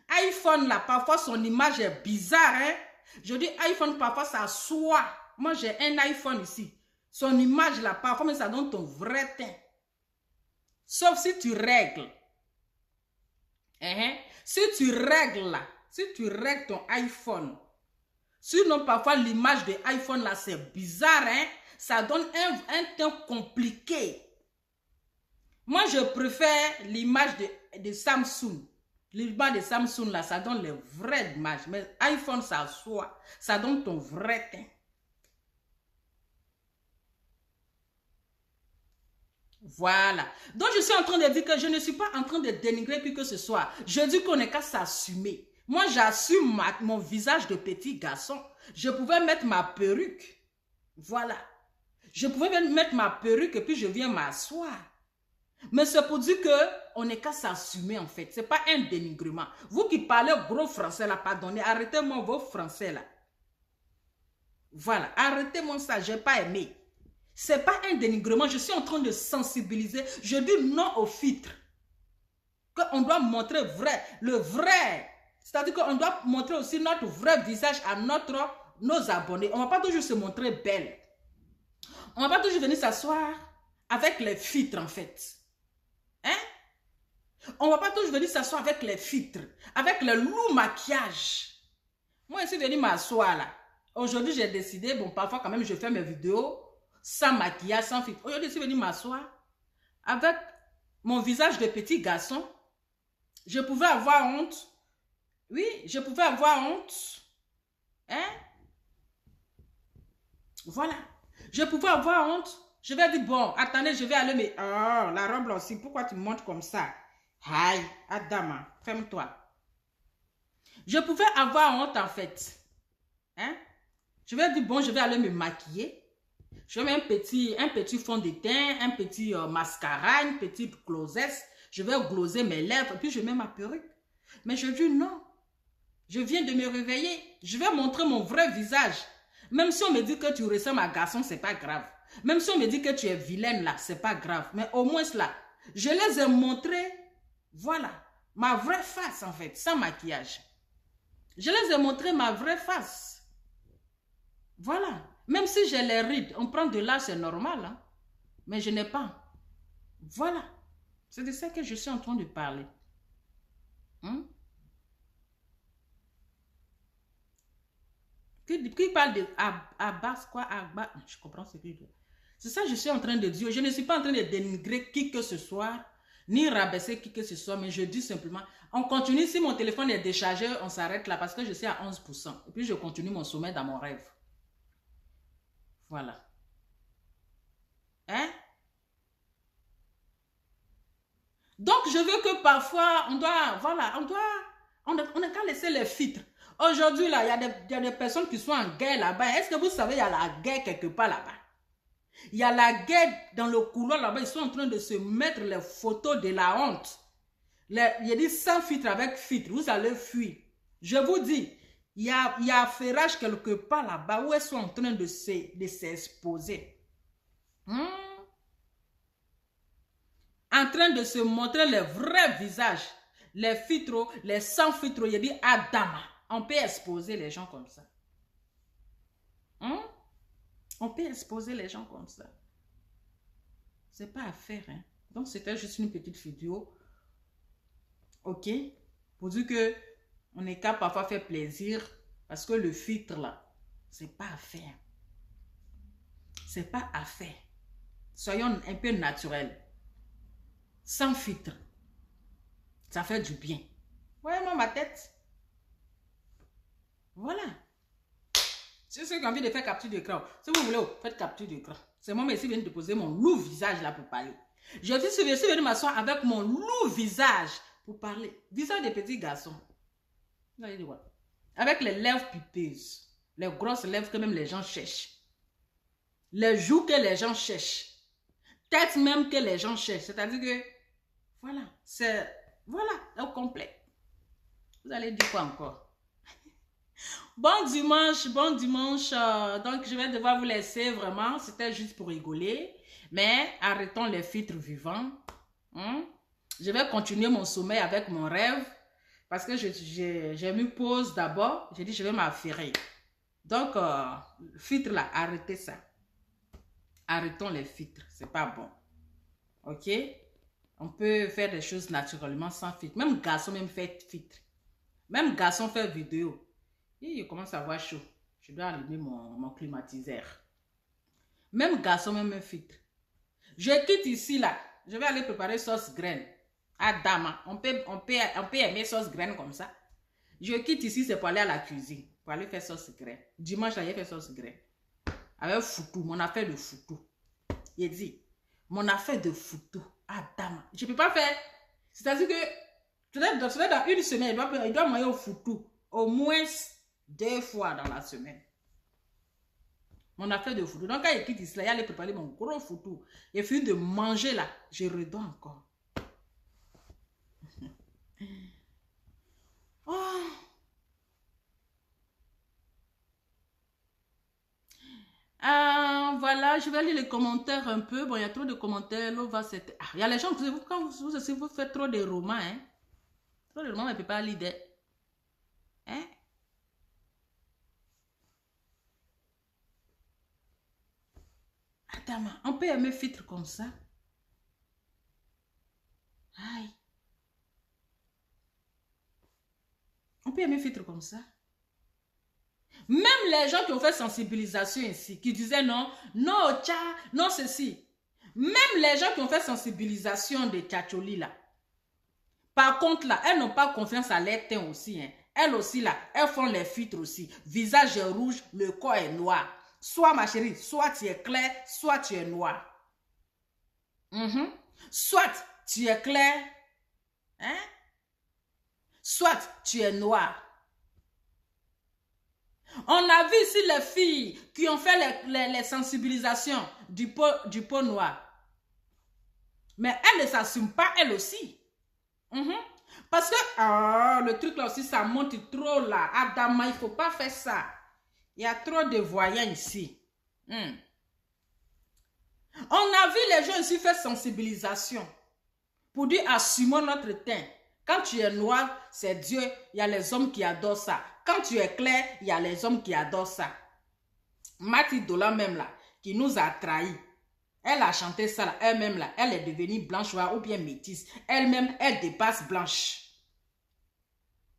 [SPEAKER 1] iPhone là, parfois son image est bizarre. Hein? Je dis iPhone, parfois ça soit. Moi j'ai un iPhone ici. Son image là, parfois mais ça donne ton vrai teint. Sauf si tu règles. Si tu règles là, si tu règles ton iPhone. Sinon parfois l'image de iPhone là c'est bizarre. Hein? Ça donne un teint compliqué. Moi, je préfère l'image de Samsung. L'image de Samsung, là, ça donne les vraies images. Mais iPhone, ça soit. Ça donne ton vrai teint. Voilà. Donc, je suis en train de dire que je ne suis pas en train de dénigrer qui que ce soit. Je dis qu'on n'est qu'à s'assumer. Moi, j'assume mon visage de petit garçon. Je pouvais mettre ma perruque. Voilà. Je pouvais même mettre ma perruque et puis je viens m'asseoir. Mais c'est pour dire qu'on n'est qu'à s'assumer en fait. Ce n'est pas un dénigrement. Vous qui parlez gros français là, pardonnez, arrêtez-moi vos français là. Voilà, arrêtez-moi ça, je n'ai pas aimé. Ce n'est pas un dénigrement, je suis en train de sensibiliser. Je dis non au filtre. Qu'on doit montrer vrai, le vrai. C'est-à-dire qu'on doit montrer aussi notre vrai visage à nos abonnés. On ne va pas toujours se montrer belle. On ne va pas toujours venir s'asseoir avec les filtres en fait. Hein? On ne va pas toujours venir s'asseoir avec les filtres, avec le lourd maquillage. Moi, je suis venue m'asseoir là. Aujourd'hui, j'ai décidé, bon, parfois quand même, je fais mes vidéos sans maquillage, sans filtre. Aujourd'hui, je suis venue m'asseoir avec mon visage de petit garçon. Je pouvais avoir honte. Oui, je pouvais avoir honte. Hein? Voilà. Je pouvais avoir honte. Je vais dire, bon, attendez, je vais aller, mais... Oh, la robe là aussi, pourquoi tu me montres comme ça? Aïe, Adama, ferme-toi. Je pouvais avoir honte, en fait. Hein? Je vais dire, bon, je vais aller me maquiller. Je mets un petit fond de teint, un petit mascara, une petite glossesse. Je vais glosser mes lèvres, puis je mets ma perruque. Mais je dis, non. Je viens de me réveiller. Je vais montrer mon vrai visage. Même si on me dit que tu ressembles à un garçon, c'est pas grave. Même si on me dit que tu es vilaine là, c'est pas grave. Mais au moins là, je les ai montrés, voilà, ma vraie face en fait, sans maquillage. Je les ai montrés ma vraie face. Voilà. Même si j'ai les rides, on prend de l'âge, c'est normal. Hein? Mais je n'ai pas. Voilà. C'est de ça que je suis en train de parler. Qui parle de Abbas, quoi, Abbas, je comprends ce qu'il dit. C'est ça que je suis en train de dire. Je ne suis pas en train de dénigrer qui que ce soit, ni rabaisser qui que ce soit, mais je dis simplement, on continue. Si mon téléphone est déchargé, on s'arrête là parce que je suis à 11%. Et puis je continue mon sommeil dans mon rêve. Voilà. Hein? Donc je veux que parfois, on n'a qu'à laisser les filtres. Aujourd'hui, là, il y a des personnes qui sont en guerre là-bas. Est-ce que vous savez, il y a la guerre quelque part là-bas? Il y a la guerre dans le couloir là-bas. Ils sont en train de se mettre les photos de la honte. Il y a dit sans filtre avec filtre. Vous allez fuir. Je vous dis, il y a affairage quelque part là-bas où elles sont en train de s'exposer. En train de se montrer les vrais visages. Les filtres, les sans filtres. Il y a dit Adama. On peut exposer les gens comme ça. On peut exposer les gens comme ça. C'est pas à faire. Hein? Donc, c'était juste une petite vidéo. OK? Pour dire que on est qu'à parfois faire plaisir. Parce que le filtre, là, c'est pas à faire. C'est pas à faire. Soyons un peu naturels. Sans filtre. Ça fait du bien. Ouais, moi, ma tête. Voilà. C'est ceux qui ont envie de faire capture d'écran. Si vous voulez, faites capture d'écran. C'est moi, mais ici, je viens de poser mon lourd visage là pour parler. Je suis venu m'asseoir avec mon lourd visage pour parler. Visage de petits garçons. Vous allez voir. Avec les lèvres pipeuses. Les grosses lèvres que même les gens cherchent. Les joues que les gens cherchent. Tête même que les gens cherchent. C'est-à-dire que, voilà, c'est, voilà, au complet. Vous allez dire quoi encore? Bon dimanche, bon dimanche. Donc, je vais devoir vous laisser vraiment. C'était juste pour rigoler. Mais arrêtons les filtres vivants. Je vais continuer mon sommeil avec mon rêve. Parce que j'ai mis pause d'abord. J'ai dit, je vais m'affairer. Donc, filtre là, arrêtez ça. Arrêtons les filtres. C'est pas bon. Ok? On peut faire des choses naturellement sans filtre. Même garçon même fait filtre. Même garçon fait vidéo. Et je commence à avoir chaud. Je dois allumer mon climatiseur. Même garçon même filtre. Je quitte ici là. Je vais aller préparer sauce graine. À Dama. On peut aimer sauce graine comme ça. Je quitte ici, c'est pour aller à la cuisine. Pour aller faire sauce graine. Dimanche, j'ai fait sauce graine. Avec foutou, mon affaire de foutou. Il dit, mon affaire de foutou. À Dama. Je ne peux pas faire. C'est-à-dire que dans une semaine, il doit manger au foutou. Au moins 2 fois dans la semaine. Mon affaire de foutou. Donc, quand il quitte ici, là, il allait préparer mon gros foutou. Il finit de manger là. Je redors encore. Oh. Voilà, je vais lire les commentaires un peu. Bon, il y a trop de commentaires. Il y a les gens, quand vous faites trop de romans, hein. Trop de romans, on ne peut pas lire des... Hein? Attends, on peut aimer filtre comme ça? Aïe. On peut aimer filtre comme ça? Même les gens qui ont fait sensibilisation ici, qui disaient non, non, tcha, non, ceci. Même les gens qui ont fait sensibilisation de Tchatcholi là. Par contre là, elles n'ont pas confiance à leur teint aussi. Hein. Elles aussi là, elles font les filtres aussi. Visage est rouge, le corps est noir. Soit ma chérie, soit tu es clair, soit tu es noir. Soit tu es clair, hein? Soit tu es noir. On a vu ici les filles qui ont fait les sensibilisations du pot noir. Mais elles ne s'assument pas, elles aussi. Parce que le truc là aussi, ça monte trop là. Adama, il ne faut pas faire ça. Il y a trop de voyants ici. On a vu les gens ici faire sensibilisation. Pour dire, assumons notre teint. Quand tu es noir, c'est Dieu. Il y a les hommes qui adorent ça. Quand tu es clair, il y a les hommes qui adorent ça. Mati Dola même là, qui nous a trahis. Elle a chanté ça là, elle-même là. Elle est devenue blanche ou bien métisse. Elle-même, elle dépasse blanche.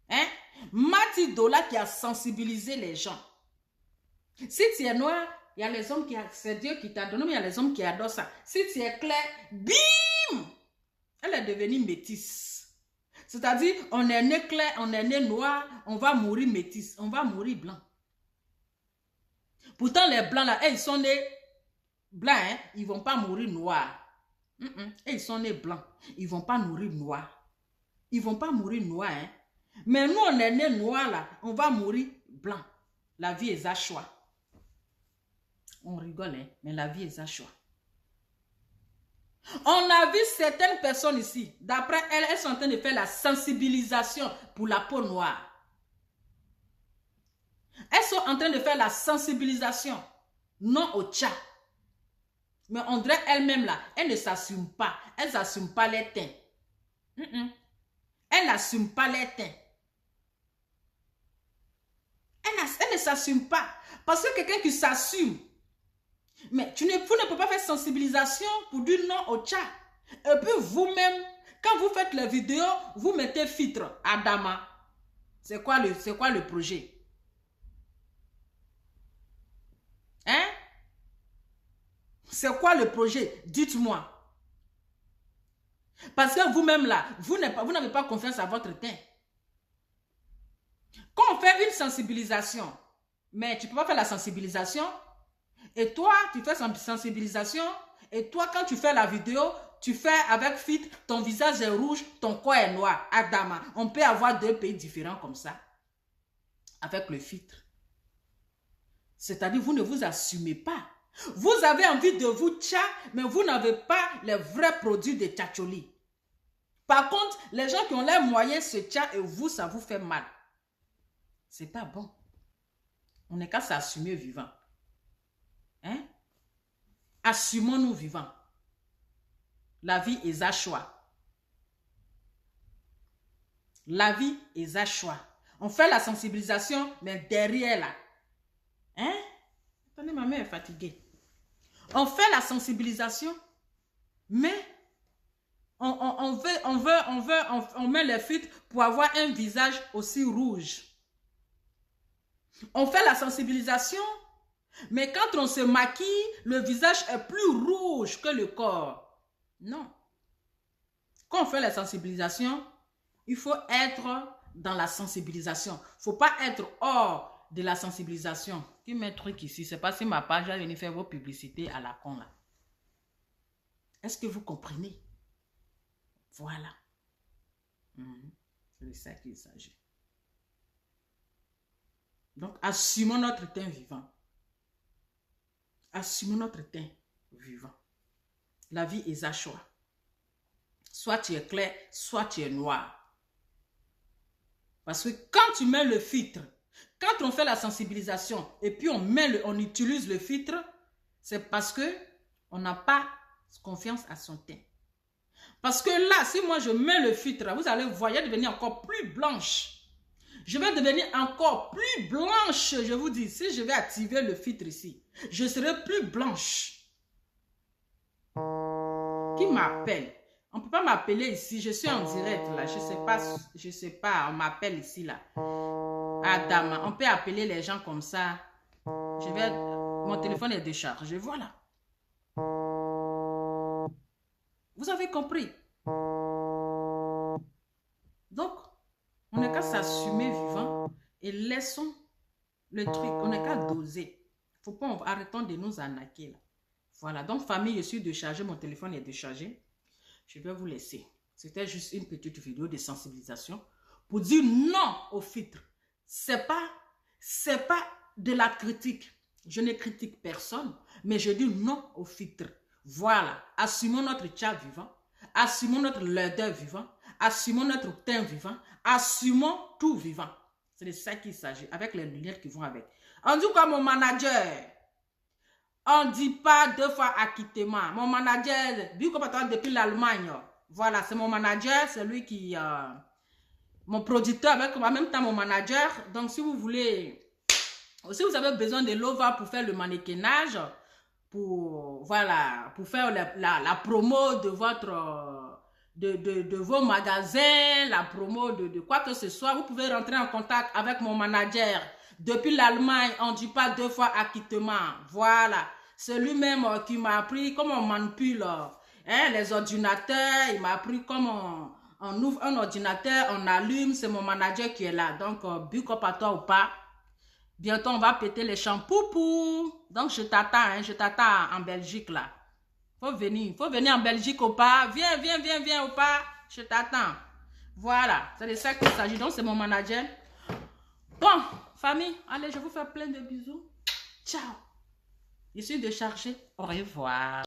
[SPEAKER 1] Hein? Mati Dola qui a sensibilisé les gens. Si tu es noir, il y a les hommes qui... C'est Dieu qui t'a donné, mais il y a les hommes qui adorent ça. Si tu es clair, bim! Elle est devenue métisse. C'est-à-dire, on est né clair, on est né noir, on va mourir métisse, on va mourir blanc. Pourtant, les blancs là, ils sont nés blancs, hein, ils ne vont pas mourir noirs. Ils sont nés blancs, ils ne vont pas mourir noirs. Ils ne vont pas mourir noirs, hein. Mais nous, on est nés noirs là, on va mourir blanc. La vie est à choix. On rigole, hein, mais la vie est à choix. On a vu certaines personnes ici, d'après elles, elles sont en train de faire la sensibilisation pour la peau noire. Elles sont en train de faire la sensibilisation, non au tcha. Mais on dirait elles-mêmes là, elles ne s'assument pas. Elles n'assument pas les teints. Elles n'assument pas les teints. Elles ne s'assument pas. Parce que quelqu'un qui s'assume, mais vous ne pouvez pas faire sensibilisation pour dire non au chat. Et puis vous-même, quand vous faites les vidéos, vous mettez filtre Adama. C'est quoi le projet? Hein? C'est quoi le projet? Dites-moi. Parce que vous-même là, vous n'avez pas confiance à votre teint. Quand on fait une sensibilisation, mais tu ne peux pas faire la sensibilisation, et toi, tu fais sensibilisation, et toi, quand tu fais la vidéo, tu fais avec filtre, ton visage est rouge, ton corps est noir. Adama, on peut avoir deux pays différents comme ça, avec le filtre. C'est-à-dire, vous ne vous assumez pas. Vous avez envie de vous tcha, mais vous n'avez pas les vrais produits de tchatcholi. Par contre, les gens qui ont les moyens se tcha et vous, ça vous fait mal. C'est pas bon. On n'est qu'à s'assumer vivant. Hein? Assumons-nous vivants. La vie est un choix. La vie est un choix. On fait la sensibilisation, mais derrière là. Hein? Attendez, ma mère est fatiguée. On fait la sensibilisation, mais on met les filtres pour avoir un visage aussi rouge. On fait la sensibilisation, mais quand on se maquille, le visage est plus rouge que le corps. Non. Quand on fait la sensibilisation, il faut être dans la sensibilisation. Il ne faut pas être hors de la sensibilisation. Qui met un truc ici, c'est pas si ma page va venir faire vos publicités à la con là. Est-ce que vous comprenez? Voilà. C'est de ça qu'il s'agit. Donc, assumons notre teint vivant. Assumons notre teint vivant. La vie est un choix. Soit tu es clair, soit tu es noir. Parce que quand tu mets le filtre, quand on fait la sensibilisation et puis on utilise le filtre, c'est parce que on n'a pas confiance à son teint. Parce que là, si moi je mets le filtre, vous allez voir, je vais devenir encore plus blanche. Je vais devenir encore plus blanche, je vous dis. Si je vais activer le filtre ici, je serai plus blanche. Qui m'appelle? On ne peut pas m'appeler ici, je suis en direct là. Je sais pas, on m'appelle ici là. Adam, on peut appeler les gens comme ça. Mon téléphone est déchargé, voilà. Vous avez compris? Donc, on n'est qu'à s'assumer vivant et laissons le truc, on n'est qu'à doser. Faut pas, arrêtons de nous arnaquer là. Voilà, donc famille, je suis déchargé, mon téléphone est déchargé. Je vais vous laisser. C'était juste une petite vidéo de sensibilisation pour dire non au filtre. C'est pas de la critique. Je ne critique personne, mais je dis non au filtre. Voilà, assumons notre tcha vivant, assumons notre laideur vivant, assumons notre teint vivant, assumons tout vivant. C'est de ça qu'il s'agit, avec les lunettes qui vont avec. On dit quoi mon manager? On ne dit pas 2 fois acquittement. Mon manager, depuis l'Allemagne. Voilà, c'est mon manager, c'est lui qui... mon producteur, avec en même temps mon manager. Donc, si vous voulez... Si vous avez besoin de l'OVA pour faire le mannequinage, pour faire la promo de votre... De vos magasins, la promo de quoi que ce soit, vous pouvez rentrer en contact avec mon manager. Depuis l'Allemagne, on ne dit pas 2 fois acquittement. Voilà. C'est lui-même qui m'a appris comment on manipule les ordinateurs. Il m'a appris comment on ouvre un ordinateur, on allume. C'est mon manager qui est là. Donc, big up à toi ou pas. Bientôt, on va péter les champoupous. Donc, je t'attends en Belgique là. Faut venir en Belgique ou pas. Viens ou pas. Je t'attends. Voilà. C'est de ça qu'il s'agit. Donc, c'est mon manager. Bon, famille, allez, je vous fais plein de bisous. Ciao. Je suis déchargée. Au revoir.